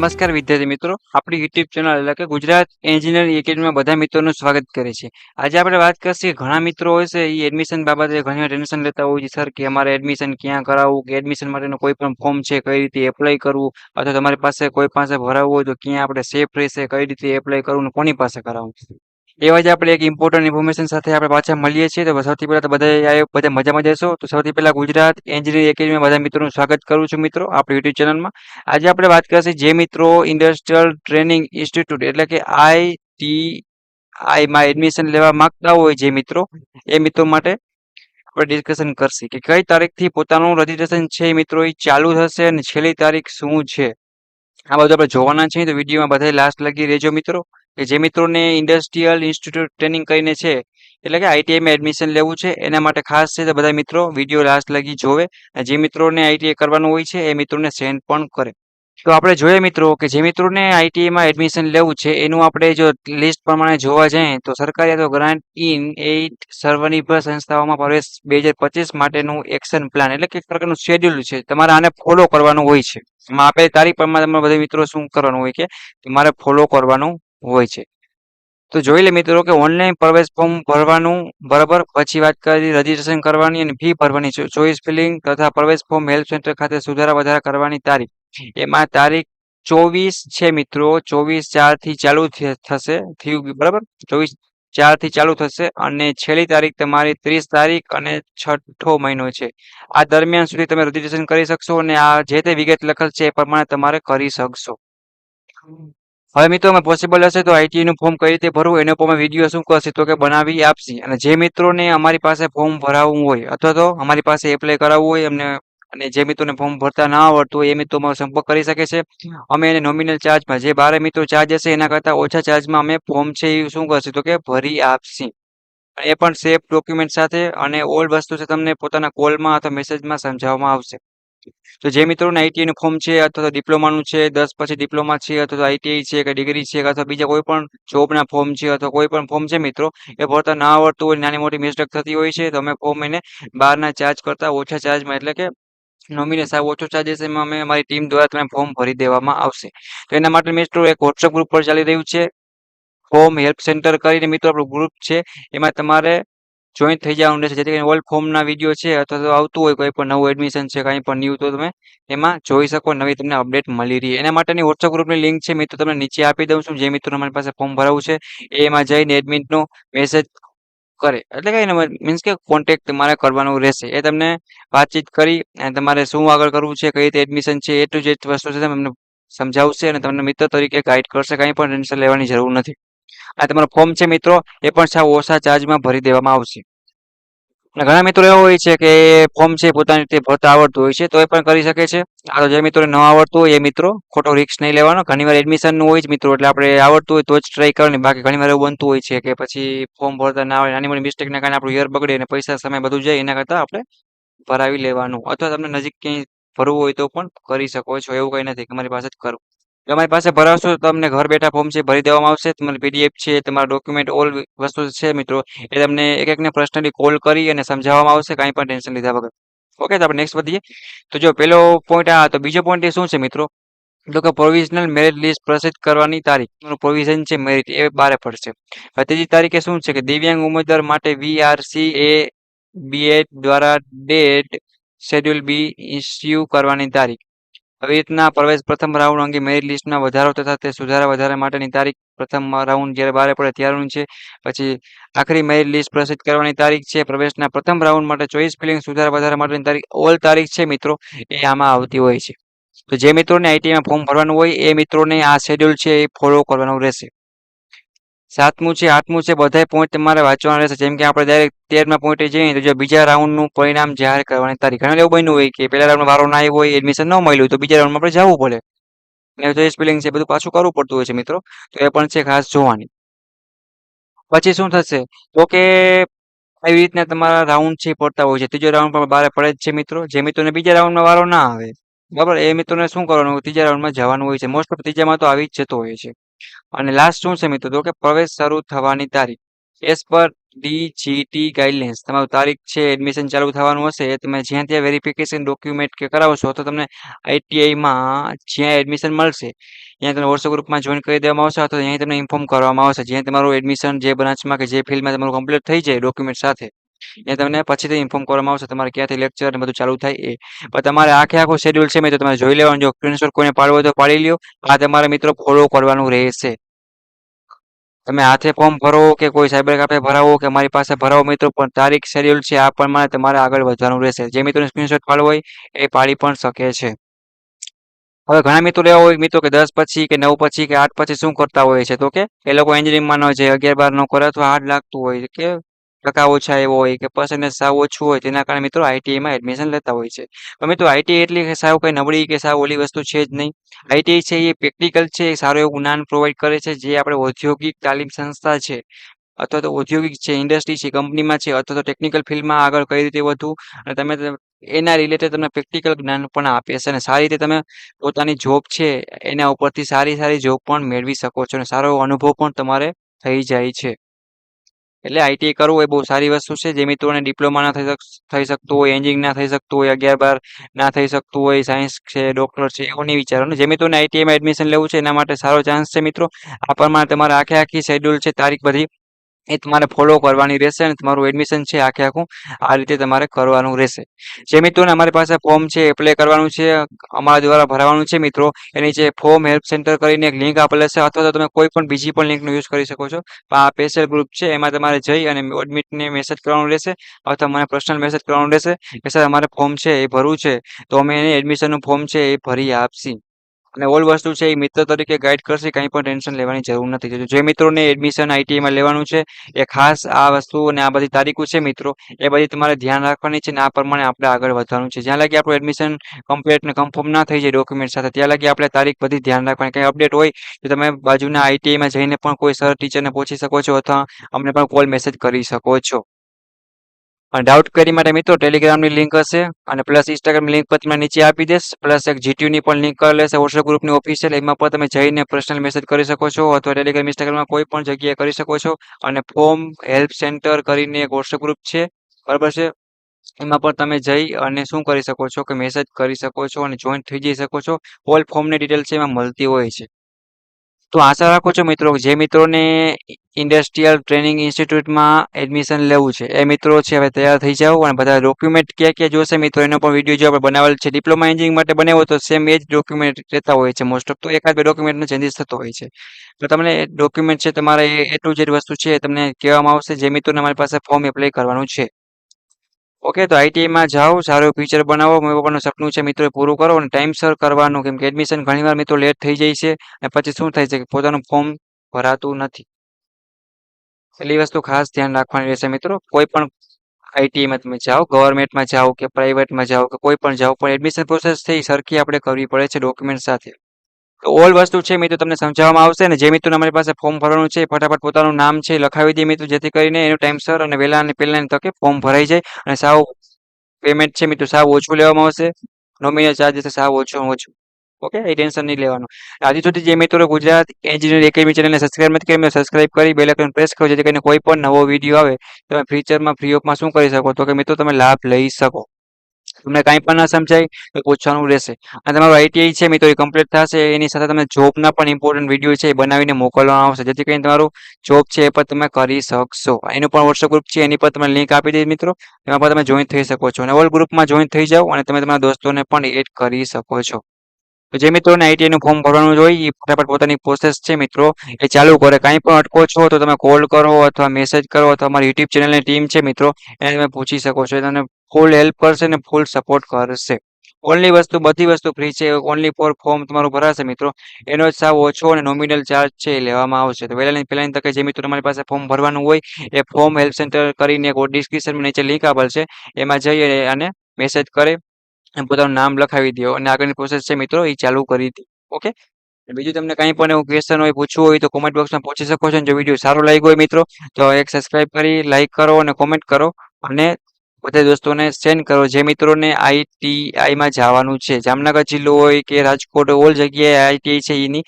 નમસ્કાર વિદ્યાર્થી મિત્રો, આપણી યુટ્યુબ ચેનલ એટલે કે ગુજરાત એન્જિનિયરિંગ એકેડમીમાં બધા મિત્રોનું સ્વાગત કરે છે. આજે આપણે વાત કરીશું કે ઘણા મિત્રો હોય છે એ એડમિશન બાબતે ઘણી વાર ટેન્શન લેતા હોય છે સર કે અમારે એડમિશન ક્યાં કરાવવું, કે એડમિશન માટેનું કોઈ પણ ફોર્મ છે કઈ રીતે એપ્લાય કરવું, અથવા તમારી પાસે કોઈ પાસે ભરાવવું હોય તો ક્યાં આપણે સેફ રહેશે, કઈ રીતે એપ્લાય કરવું, ને કોની પાસે કરાવવું. એવા જ આપણે એક ઇમ્પોર્ટન્ટ ઇન્ફોર્મેશન સાથે આપણે પાછા મળીએ છીએ. તો સૌથી પહેલા તો બધા મજામાં જશો. તો સૌથી પહેલા ગુજરાત એન્જિનિયરિંગ એકેડમીમાં બધા મિત્રોનું સ્વાગત કરું છું મિત્રો આપણી યુટ્યુબ ચેનલમાં. આજે આપણે વાત કરીશું જે મિત્રો ઇન્ડસ્ટ્રીયલ ટ્રેનિંગ ઇન્સ્ટિટ્યૂટ એટલે કે ITI માં એડમિશન લેવા માંગતા હોય જે મિત્રો, એ મિત્રો માટે આપણે ડિસ્કશન કરશી કે કઈ તારીખથી પોતાનું રજીસ્ટ્રેશન છે મિત્રો એ ચાલુ થશે અને છેલ્લી તારીખ શું છે. આ બધું આપણે જોવાના છીએ. તો વિડીયોમાં બધા લાસ્ટ લગી રહેજો મિત્રો. કે જે મિત્રોને ઇન્ડસ્ટ્રીયલ ઇન્સ્ટિટ્યૂટ ટ્રેનિંગ કરીને છે એટલે કે ITIમાં એડમિશન લેવું છે એના માટે ખાસ છે. તો બધા મિત્રો વિડીયો લાસ્ટ લગી જોવે. જે મિત્રોને ITI કરવાનું હોય છે એ મિત્રોને સેન્ડ પણ કરે. તો આપણે જોઈએ મિત્રો કે જે મિત્રોને ITIમાં એડમિશન લેવું છે એનું આપણે જો લિસ્ટ પ્રમાણે જોવા જઈએ તો સરકારી તો ગ્રાન્ટ ઇન 8 સર્વનિર્ભર સંસ્થાઓમાં પ્રવેશ 2025 માટેનું એક્શન પ્લાન એટલે કે એક પ્રકારનું શેડ્યુલ છે. તમારે આને ફોલો કરવાનું હોય છે. એમાં આપેલી તારીખ પ્રમાણે તમારે બધા મિત્રો શું કરવાનું હોય કે તમારે ફોલો કરવાનું હોય છે. તો જોઈ લે મિત્રો કે ઓનલાઈન પ્રવેશ ફોર્મ ભરવાનું બરાબર, પછી વાત કરી રજીસ્ટ્રેશન કરવાની અને ફી ભરવાની, ચોઈસ ફિલિંગ તથા પ્રવેશ ફોર્મ હેલ્પ સેન્ટર ખાતે સુધારા વધારા કરવાની તારીખ. એમાં તારીખ 24 છે મિત્રો, 24/4 થી ચાલુ થશે થયું બરાબર, 24/4 થી ચાલુ થશે અને છેલ્લી તારીખ તમારી 30 તારીખ અને 6ઠો મહિનો છે. આ દરમિયાન સુધી તમે રજીસ્ટ્રેશન કરી શકશો અને આ જે તે વિગત લખેલ છે એ પ્રમાણે તમારે કરી શકશો. હવે મિત્રો અમે પોસિબલ હશે તો ITI નું ફોર્મ કઈ રીતે ભરવું એનો પણ વિડીયો શું કરશે તો કે બનાવી આપશી. અને જે મિત્રોને અમારી પાસે ફોર્મ ભરાવવું હોય અથવા તો અમારી પાસે એપ્લાય કરાવવું હોય એમને, અને જે મિત્રોને ફોર્મ ભરતા ના આવડતું હોય એ મિત્રો અમારો સંપર્ક કરી શકે છે. અમે એને નોમિનલ ચાર્જમાં જે 12 મિત્રો ચાર્જ હશે એના કરતાં ઓછા ચાર્જમાં અમે ફોર્મ છે એ શું કરશે તો કે ભરી આપશી. એ પણ સેફ ડોક્યુમેન્ટ સાથે અને ઓલ વસ્તુ છે તમને પોતાના કોલમાં અથવા મેસેજમાં સમજાવવામાં આવશે. તો જે મિત્રોને ITI નું ફોર્મ છે અથવા તો ડિપ્લોમાનું છે, 10 પછી ડિપ્લોમા છે અથવા તો ITI છે કે ડિગ્રી છે અથવા બીજા કોઈ પણ જોબના ફોર્મ છે અથવા કોઈ પણ ફોર્મ છે મિત્રો, એ ભરતા ના આવડતું હોય, નાની મોટી મિસ્ટેક થતી હોય છે, તો અમે ફોર્મ એને બહારના ચાર્જ કરતાં ઓછા ચાર્જમાં એટલે કે નોમિનલ સાવ ઓછો ચાર્જિસ એમાં અમે અમારી ટીમ દ્વારા તમને ફોર્મ ભરી દેવામાં આવશે. તો એના માટે મિત્રો એક વોટ્સઅપ ગ્રુપ પર ચાલી રહ્યું છે ફોર્મ હેલ્પ સેન્ટર કરીને મિત્રો આપણું ગ્રુપ છે, એમાં તમારે જોઈન થઈ જવાનું રહેશે જેથી કરીને ઓલ ફોર્મના વિડીયો છે અથવા તો આવતું હોય કોઈ પણ નવું એડમિશન છે કાંઈ પણ ન્યૂ તો તમે એમાં જોઈ શકો, નવી તમને અપડેટ મળી રહી. એના માટેની વોટ્સઅપ ગ્રુપની લિંક છે મિત્રો તમને નીચે આપી દઉં છું. જે મિત્રો અમારી પાસે ફોર્મ ભરાવું છે એ એમાં જઈને એડમિટનો મેસેજ કરે એટલે કે મીન્સ કે કોન્ટેક્ટ તમારે કરવાનું રહેશે. એ તમને વાતચીત કરી અને તમારે શું આગળ કરવું છે, કઈ રીતે એડમિશન છે, એ ટુ જેડ વસ્તુ છે તમને સમજાવશે અને તમને મિત્ર તરીકે ગાઈડ કરશે. કાંઈ પણ ટેન્શન લેવાની જરૂર નથી. આ તમારું ફોર્મ છે મિત્રો એ પણ સાવ ઓછા ચાર્જમાં ભરી દેવામાં આવશે. અને ઘણા મિત્રો એવો હોય છે કે ફોર્મ છે પોતાની રીતે ભરતા આવડતું હોય છે તો એ પણ કરી શકે છે. આ તો જે મિત્રોને ન આવડતું હોય એ મિત્રો ખોટો રિસ્ક નહીં લેવાનો. ઘણીવાર એડમિશનનું હોય જ મિત્રો એટલે આપણે આવડતું હોય તો જ ટ્રાય કરવાની. બાકી ઘણીવાર એવું બનતું હોય છે કે પછી ફોર્મ ભરતા ના આવે, નાની મોટી મિસ્ટેકના કારણે આપણું યર બગડે અને પૈસા સમય બધું જાય, એના કરતાં આપણે ભરાવી લેવાનું. અથવા તમને નજીક ક્યાંય ભરવું હોય તો પણ કરી શકો છો, એવું કંઈ નથી કે અમારી પાસે જ કરવું. તમારી પાસે ભરાવશો તો તમને ઘર બેઠા ફોર્મ છે ભરી દેવામાં આવશે. તમારી PDF છે, તમારા ડોક્યુમેન્ટ ઓલ વસ્તુ છે મિત્રો એ તમને એક એકને પર્સનલી કોલ કરી અને સમજાવવામાં આવશે, કાંઈ પણ ટેન્શન લીધા વગર. ઓકે, તો આપણે નેક્સ્ટ વધીએ. તો જો પેલો પોઈન્ટ આ, તો બીજો પોઈન્ટ એ શું છે મિત્રો તો કે પ્રોવિઝનલ મેરિટ લિસ્ટ પ્રસિદ્ધ કરવાની તારીખ. પ્રોવિઝન છે મેરિટ એ બારે પડશે. ત્રીજી તારીખે શું છે કે દિવ્યાંગ ઉમેદવાર માટે VRCA દ્વારા ડેટ શેડ્યુલ બી ઇસ્યુ કરવાની તારીખ. આવી રીતના પ્રવેશ પ્રથમ રાઉન્ડ અંગે મેરિટ લિસ્ટમાં વધારો તથા તે સુધારા વધારા માટેની તારીખ પ્રથમ રાઉન્ડ જ્યારે બારે પડે ત્યારનું છે. પછી આખરી મેરિટ લિસ્ટ પ્રસિદ્ધ કરવાની તારીખ છે. પ્રવેશના પ્રથમ રાઉન્ડ માટે ચોઈસ ફિલિંગ સુધારા વધારા માટેની તારીખ ઓલ તારીખ છે મિત્રો એ આમાં આવતી હોય છે. તો જે મિત્રોને ITIમાં ફોર્મ ભરવાનું હોય એ મિત્રોને આ શેડ્યુલ છે એ ફોલો કરવાનું રહેશે. 7મું છે 8મું છે બધાય પોઈન્ટ તમારે વાંચવાના રહેશે. જેમ કે આપણે ડાયરેક્ટ 13મા પોઈન્ટે જઈએ તો જો બીજા રાઉન્ડનું પરિણામ જાહેર કરવાની તારીખ. ઘણા એવું બન્યું હોય કે પહેલા રાઉન્ડમાં વારો ના આવ્યો હોય, એડમિશન ન મળ્યું હોય તો બીજા રાઉન્ડમાં આપણે જવું પડે અને તો સ્પેલિંગ છે બધું પાછું કરવું પડતું હોય છે મિત્રો, તો એ પણ છે ખાસ જોવાની. પછી શું થશે તો કે આવી રીતના તમારા રાઉન્ડ છે પડતા હોય છે. ત્રીજો રાઉન્ડ પણ બારે પડે જ છે મિત્રો. જે મિત્રોને બીજા રાઉન્ડમાં વારો ના આવે બરાબર એ મિત્રોને શું કરવાનું, ત્રીજા રાઉન્ડમાં જવાનું હોય છે. મોસ્ટ ઓફ ત્રીજામાં તો આવી જ જતો હોય છે. અને લાસ્ટ શું છે મિત્રો તો કે પ્રવેશ શરૂ થવાની તારીખ. એઝ પર ડીજીટી ગાઈડલાઇન્સ તમારું તારીખ છે એડમિશન ચાલુ થવાનું હશે એ તમે જ્યાં ત્યાં વેરિફિકેશન ડોક્યુમેન્ટ કે કરાવશો તો તમને આઈટીઆઈમાં જ્યાં એડમિશન મળશે ત્યાં તમને વોટ્સએપ ગ્રુપમાં જોઈન કરી દેવામાં આવશે અથવા અહીં તમને ઇન્ફોર્મ કરવામાં આવશે જ્યાં તમારું એડમિશન જે બ્રાન્ચમાં કે જે ફિલ્ડમાં તમારું કમ્પ્લીટ થઈ જાય ડોક્યુમેન્ટ સાથે એ તમને પછીથી ઇન્ફોર્મ કરવામાં આવશે તમારે ક્યાંથી લેક્ચર ને બધું ચાલુ થાય એ પણ તમારે આખું શેડ્યુલ છે મિત્રો તમારે જોઈ લેવાનું જો સ્ક્રીનશોટ કોઈને પાડવો હોય તો પાડી લ્યો આ તમારે મિત્રો ફોલો કરવાનું રહેશે તમે હાથે ફોર્મ ભરો કે કોઈ સાયબર કાફે ભરાવો કે મારી પાસે ભરાવો મિત્રો પણ તારીખ શેડ્યુલ છે આ પ્રમાણે તમારે આગળ વધવાનું રહેશે જે મિત્રોને સ્ક્રીનશોટ પાડવો હોય એ પાડી પણ શકે છે હવે ઘણા મિત્રો એવા હોય મિત્રો કે 10 પછી કે 9 પછી કે 8 પછી શું કરતા હોય છે તો કે એ લોકો એન્જિનિયરિંગમાં ન જાય 11 12 ન કરે અથવા હાર્ડ લાગતું હોય કે ટકા ઓછા એવો હોય કે પર્સન્ટેજ સાવ ઓછું હોય તેના કારણે મિત્રો આઈટીઆઈમાં એડમિશન લેતા હોય છે પણ મિત્રો આઈટીઆઈ એટલી કે સાવ કઈ નબળી કે સાવ ઓલી વસ્તુ છે જ નહીં આઈટીઆઈ છે એ પ્રેક્ટિકલ છે એ સારું એવું જ્ઞાન પ્રોવાઈડ કરે છે જે આપણે ઔદ્યોગિક તાલીમ સંસ્થા છે અથવા તો ઔદ્યોગિક છે ઇન્ડસ્ટ્રી છે કંપનીમાં છે અથવા તો ટેકનિકલ ફિલ્ડમાં આગળ કઈ રીતે વધવું અને તમે એના રિલેટેડ તમને પ્રેક્ટિકલ જ્ઞાન પણ આપે છે અને સારી રીતે તમે પોતાની જોબ છે એના ઉપરથી સારી સારી જોબ પણ મેળવી શકો છો અને સારો એવો અનુભવ પણ તમારે થઈ જાય છે એટલે આઈટીઆઈ કરવું એ બહુ સારી વસ્તુ છે જે મિત્રોને ડિપ્લોમા ના થઈ શકતું હોય એન્જિનિયરિંગ ના થઈ શકતું હોય 11 12 ના થઈ શકતું હોય સાયન્સ છે ડોક્ટર છે એવું નહીં વિચારો ને જે મિત્રોને આઈટીઆઈમાં એડમિશન લેવું છે એના માટે સારો ચાન્સ છે મિત્રો આ પ્રમાણે તમારે આખી શેડ્યુલ છે તારીખ બધી એ તમારે ફોલો કરવાની રહેશે અને તમારું એડમિશન છે આખું આ રીતે તમારે કરવાનું રહેશે જે મિત્રોને અમારી પાસે ફોર્મ છે એપ્લાય કરવાનું છે અમારા દ્વારા ભરવાનું છે મિત્રો એની જે ફોર્મ હેલ્પ સેન્ટર કરીને એક લિંક આપેલ છે અથવા તો તમે કોઈ પણ બીજી પણ લિંકનો યુઝ કરી શકો છો પણ આ સ્પેશિયલ ગ્રુપ છે એમાં તમારે જઈ અને એડમિટને મેસેજ કરવાનું રહેશે અથવા મને પર્સનલ મેસેજ કરવાનું રહેશે કે સર અમારે ફોર્મ છે એ ભરવું છે તો અમે એને એડમિશનનું ફોર્મ છે એ ભરી આપશી અને ઓલ વસ્તુ છે એ મિત્ર તરીકે ગાઈડ કરશે કંઈ પણ ટેન્શન લેવાની જરૂર નથી જે મિત્રોને એડમિશન આઈટીઆઈમાં લેવાનું છે એ ખાસ આ વસ્તુ અને આ બધી તારીખો છે મિત્રો એ બધી તમારે ધ્યાન રાખવાની છે અને આ પ્રમાણે આપણે આગળ વધવાનું છે જ્યાં લગી આપણું એડમિશન કમ્પ્લીટ ને કન્ફર્મ ના થઈ જાય ડોક્યુમેન્ટ સાથે ત્યાં લગી આપણે તારીખ બધી ધ્યાન રાખવાની કંઈ અપડેટ હોય તો તમે બાજુના આઈટીઆઈમાં જઈને પણ કોઈ સર ટીચરને પૂછી શકો છો અથવા અમને પણ કોલ મેસેજ કરી શકો છો અને ડાઉટ ક્વેરી માટે મિત્રો ટેલિગ્રામની લિંક હશે અને પ્લસ ઇન્સ્ટાગ્રામ લિંક પર તમને નીચે આપી દેશ પ્લસ એક જીટીયુની પણ લિંક કરી લેશે વોટ્સએપ ગ્રુપની ઓફિશિયલ એમાં પણ તમે જઈને પર્સનલ મેસેજ કરી શકો છો અથવા ટેલિગ્રામ ઇન્સ્ટાગ્રામમાં કોઈ પણ જગ્યાએ કરી શકો છો અને ફોર્મ હેલ્પ સેન્ટર કરીને એક વોટ્સએપ ગ્રુપ છે બરાબર છે એમાં પણ તમે જઈ અને શું કરી શકો છો કે મેસેજ કરી શકો છો અને જોઈન થઈ જઈ શકો છો ઓલ ફોર્મની ડિટેલ છે એમાં મળતી હોય છે તો આશા રાખું છું મિત્રો જે મિત્રોને ઇન્ડસ્ટ્રીયલ ટ્રેનિંગ ઇન્સ્ટિટ્યૂટમાં એડમિશન લેવું છે એ મિત્રો છે હવે તૈયાર થઈ જાઓ અને બધા ડોક્યુમેન્ટ ક્યાં ક્યાં જોશે મિત્રો એનો પણ વિડીયો જો આપણે બનાવેલ છે ડિપ્લોમા એન્જિનિયરિંગ માટે બનાવ્યો તો સેમ એ જ ડોક્યુમેન્ટ રહેતા હોય છે મોસ્ટ ઓફ તો એકાદ બે ડોક્યુમેન્ટનો ચેન્જીસ થતો હોય છે તો તમને ડોક્યુમેન્ટ છે તમારે એ ટુ ઝેડ વસ્તુ છે તમને કહેવામાં આવશે જે મિત્રોને અમારી પાસે ફોર્મ એપ્લાય કરવાનું છે ઓકે તો આઈટીઆઈમાં જાઓ સારું ફ્યુચર બનાવો મમ્મી પપ્પાનું સપનું છે મિત્રો પૂરું કરો અને ટાઈમસર કરવાનું કેમ કે એડમિશન ઘણીવાર મિત્રો લેટ થઈ જાય છે અને પછી શું થાય છે કે પોતાનું ફોર્મ ભરાતું નથી એટલી વસ્તુ ખાસ ધ્યાન રાખવાની રહેશે મિત્રો કોઈ પણ આઈટીઆઈમાં તમે જાઓ ગવર્મેન્ટમાં જાઓ કે પ્રાઇવેટમાં જાઓ કે કોઈ પણ જાઓ પણ એડમિશન પ્રોસેસ થઈ સરખી આપણે કરવી પડે છે ડોક્યુમેન્ટ સાથે તો ઓલ વસ્તુ છે મિત્રો તમને સમજાવવામાં આવશે ને જે મિત્રો અમારી પાસે ફોર્મ ભરવાનું છે ફટાફટ પોતાનું નામ છે લખાવી દે મિત્રો જેથી કરીને એનું ટાઈમસર અને વહેલા અને પહેલાની તકે ફોર્મ ભરાઈ જાય અને સાવ પેમેન્ટ છે મિત્રો સાવ ઓછું લેવામાં આવશે નોમિનલ ચાર્જ સાવ ઓછું ઓકે એ ટેન્શન નહીં લેવાનું હજી સુધી જે મિત્રો ગુજરાત એન્જિનિયર એકેડમી ચેનલને સબસ્ક્રાઇબ નથી કરી સબસ્ક્રાઇબ કરી બેલ આઇકન પ્રેસ કરો જેથી કરીને કોઈ પણ નવો વિડીયો આવે તમે ફ્યુચરમાં ફ્રી ઓફમાં શું કરી શકો તો કે મિત્રો તમે લાભ લઈ શકો તમને કાંઈ પણ ના સમજાય તો પૂછવાનું રહેશે અને તમારું આઈટીઆઈ છે મિત્રો એ કમ્પ્લીટ થશે એની સાથે તમે જોબના પણ ઇમ્પોર્ટન્ટ વિડીયો છે એ બનાવીને મોકલવામાં આવશે જેથી કરીને તમારું જોબ છે એ પણ તમે કરી શકશો એનું પણ વોટ્સએપ ગ્રુપ છે એની પર તમે લિંક આપી દઈએ મિત્રો એમાં પણ તમે જોઈન થઈ શકો છો અને ઓલ ગ્રુપમાં જોઈન થઈ જાઓ અને તમે તમારા દોસ્તોને પણ એડ કરી શકો છો તો જે મિત્રોને આઈટીઆઈનું ફોર્મ ભરવાનું હોય એ ફટાફટ પોતાની પ્રોસેસ છે મિત્રો એ ચાલુ કરે કાંઈ પણ અટકો છો તો તમે કોલ કરો અથવા મેસેજ કરો અથવા અમારી યુટ્યુબ ચેનલની ટીમ છે મિત્રો એને તમે પૂછી શકો છો તમને ફૂલ હેલ્પ કરશે ને ફૂલ સપોર્ટ કરશે ઓનલી વસ્તુ બધી વસ્તુ ફ્રી છે ઓનલી ફોર ફોર્મ તમારું ભરાશે મિત્રો એનો જ સાવ ઓછો અને નોમિનલ ચાર્જ છે એ લેવામાં આવશે તો પહેલાની તકે જે મિત્રો તમારી પાસે ફોર્મ ભરવાનું હોય એ ફોર્મ હેલ્પ સેન્ટર કરીને એક ડિસ્ક્રિપ્શનમાં નીચે લિંક આપેલ છે એમાં જઈ અને મેસેજ કરે પોતાનું નામ લખાવી દો અને આગળની પ્રોસેસ છે મિત્રો એ ચાલુ કરી દો ઓકે બીજું તમને કંઈ પણ એવું ક્વેશ્ચન હોય પૂછવું હોય તો કોમેન્ટ બોક્સમાં પૂછી શકો છો જો વિડીયો સારો લાગ્યો હોય મિત્રો તો એક સબસ્ક્રાઇબ કરી લાઈક કરો અને કોમેન્ટ કરો અને બધા દોસ્તોને સેન્ડ કરો જે મિત્રોને આઈટીઆઈમાં જવાનું છે. જામનગર જિલ્લો હોય કે રાજકોટ ઓલ જગ્યાએ આઈટીઆઈ છે એની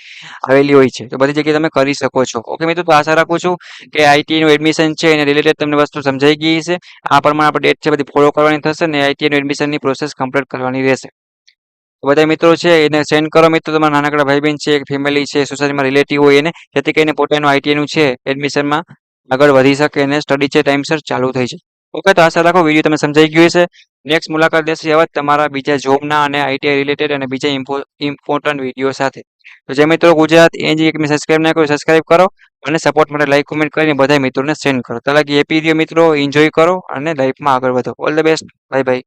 આવેલી હોય છે. તો બધી જગ્યાએ તમે કરી શકો છો. ઓકે મિત્રો, તો આશા રાખું છું કે આઈટીઆઈનું એડમિશન છે એને રિલેટેડ તમને વસ્તુ સમજાઈ ગઈ છે. આ પ્રમાણે આપણે ડેટ છે બધી ફોલો કરવાની થશે ને આઈટીઆઈનું એડમિશનની પ્રોસેસ કમ્પ્લીટ કરવાની રહેશે. બધા મિત્રો છે એને સેન્ડ કરો મિત્રો, તમારા નાનકડા ભાઈ બહેન છે, ફેમિલી છે, સોસાયટીમાં રિલેટિવ હોય એને, જેથી કરીને પોતાનું આઈટીઆઈનું છે એડમિશનમાં આગળ વધી શકે અને સ્ટડી છે ટાઈમસર ચાલુ થઈ જાય. ઓકે, તો આશા રાખો વિડીયો તમે સમજાઈ ગયું હશે. નેક્સ્ટ મુલાકાત લેશે આવા તમારા બીજા જોબના અને આઈટીઆઈ રિલેટેડ અને બીજા ઇમ્પોર્ટન્ટ વિડીયો સાથે. તો જે મિત્રો ગુજરાત એનજી એક સબસ્ક્રાઇબ ના કરો સબસ્ક્રાઇબ કરો અને સપોર્ટ માટે લાઈક કોમેન્ટ કરીને બધા મિત્રોને સેન્ડ કરો. તો લાગી હેપી રહ્યો મિત્રો, એન્જોય કરો અને લાઈફમાં આગળ વધો. All the best, bye bye.